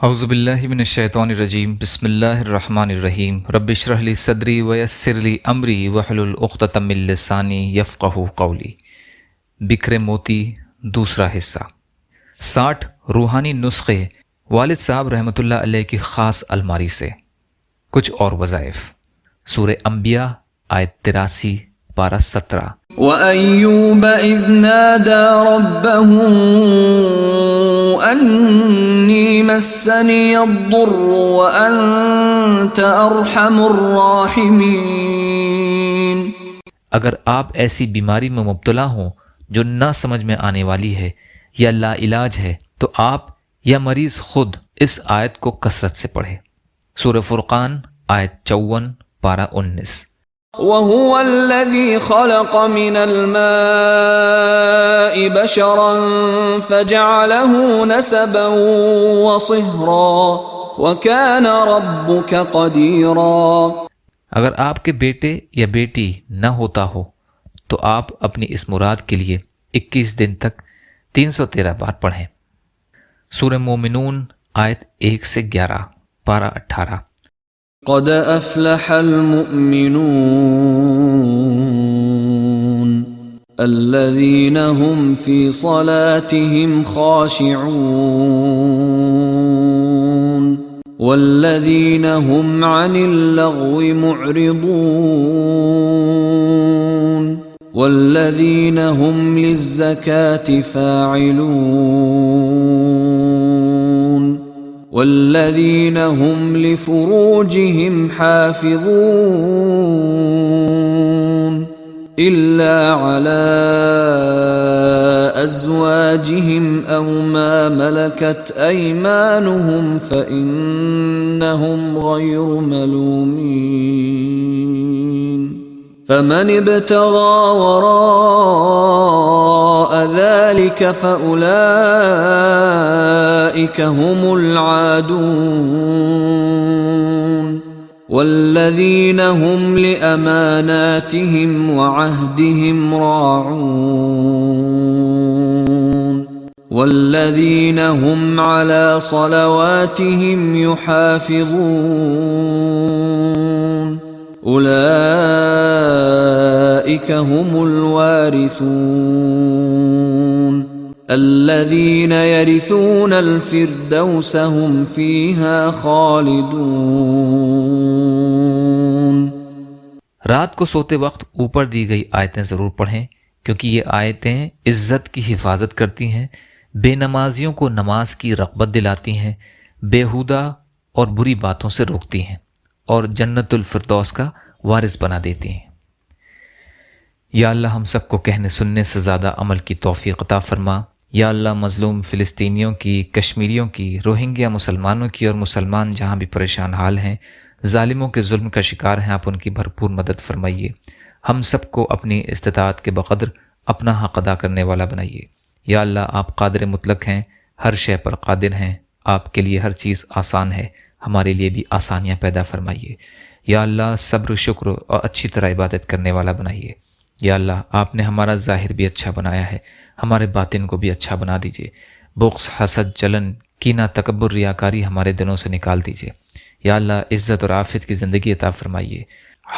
اعوذ باللہ من الشیطان الرجیم بسم اللہ الرحمن الرحیم رب اشرح لی صدری ویسر لی امری واحلل عقدۃ من لسانی یفقہوا قولی۔ بکھرے موتی دوسرا حصہ 60 روحانی نسخے والد صاحب رحمۃ اللہ علیہ کی خاص الماری سے۔ کچھ اور وظائف۔ سورہ انبیاء آیت 83 پارہ 17۔ وَأَيُّوبَ إِذْ نَادَى رَبَّهُ أَنِّي مَسَّنِيَ الضُّرُّ وَأَنْتَ أَرْحَمُ الرَّاحِمِينَ۔ اگر آپ ایسی بیماری میں مبتلا ہوں جو نہ سمجھ میں آنے والی ہے یا لا علاج ہے تو آپ یا مریض خود اس آیت کو کثرت سے پڑھے۔ سورہ فرقان آیت 54 پارہ 19۔ وَهُوَ الَّذِي خَلَقَ مِنَ الْمَاءِ بَشَرًا فَجَعَلَهُ نَسَبًا وَصِهْرًا وَكَانَ رَبُّكَ قَدِيرًا۔ اگر آپ کے بیٹے یا بیٹی نہ ہوتا ہو تو آپ اپنی اس مراد کے لیے 21 دن تک 313 بار پڑھیں۔ سورہ مومنون آیت 1 سے 11 پارہ 18۔ قد افلح المؤمنون الذين هم في صلاتهم خاشعون والذين هم عن اللغو معرضون والذين هم للزكاة فاعلون والذين هم لفروجهم حافظون إلا على أزواجهم أو ما ملكت أيمانهم فإنهم غير ملومين فمن ابتغى وراء ذلك فأولئك هم العادون والذين هم لأماناتهم وعهدهم راعون والذين هم على صلواتهم يحافظون أولئك هم الوارثون الذين يرثون الفردوس هم فيها خالدون۔ رات کو سوتے وقت اوپر دی گئی آیتیں ضرور پڑھیں کیونکہ یہ آیتیں عزت کی حفاظت کرتی ہیں، بے نمازیوں کو نماز کی رغبت دلاتی ہیں، بیہودہ اور بری باتوں سے روکتی ہیں اور جنت الفردوس کا وارث بنا دیتی ہیں۔ یا اللہ ہم سب کو کہنے سننے سے زیادہ عمل کی توفیق عطا فرما۔ یا اللہ مظلوم فلسطینیوں کی، کشمیریوں کی، روہنگیا مسلمانوں کی اور مسلمان جہاں بھی پریشان حال ہیں، ظالموں کے ظلم کا شکار ہیں، آپ ان کی بھرپور مدد فرمائیے۔ ہم سب کو اپنی استطاعت کے بقدر اپنا حق ادا کرنے والا بنائیے۔ یا اللہ آپ قادر مطلق ہیں، ہر شے پر قادر ہیں، آپ کے لیے ہر چیز آسان ہے، ہمارے لیے بھی آسانیاں پیدا فرمائیے۔ یا اللہ صبر، شکر اور اچھی طرح عبادت کرنے والا بنائیے۔ یا اللہ آپ نے ہمارا ظاہر بھی اچھا بنایا ہے، ہمارے باطن کو بھی اچھا بنا دیجیے۔ بغض، حسد، جلن، کینہ، تکبر، ریاکاری ہمارے دلوں سے نکال دیجیے۔ یا اللہ عزت اور عافیت کی زندگی عطا فرمائیے،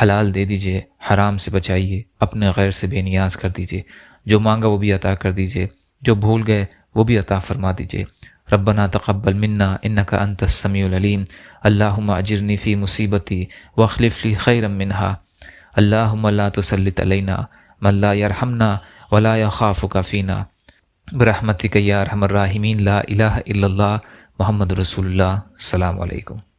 حلال دے دیجیے، حرام سے بچائیے، اپنے غیر سے بے نیاز کر دیجیے، جو مانگا وہ بھی عطا کر دیجیے، جو بھول گئے وہ بھی عطا فرما دیجیے۔ ربنا تقبل منا انک انت السمیع العلیم، اللہم اجرنی فی مصیبتی واخلف لی خیرا منہا، اللہم لا تسلط علینا من لا یرحمنا ولا یخافک فینا برحمتک یا ارحم الراحمین، لا الہ الا اللہ محمد رسول اللہ۔ السلام علیکم۔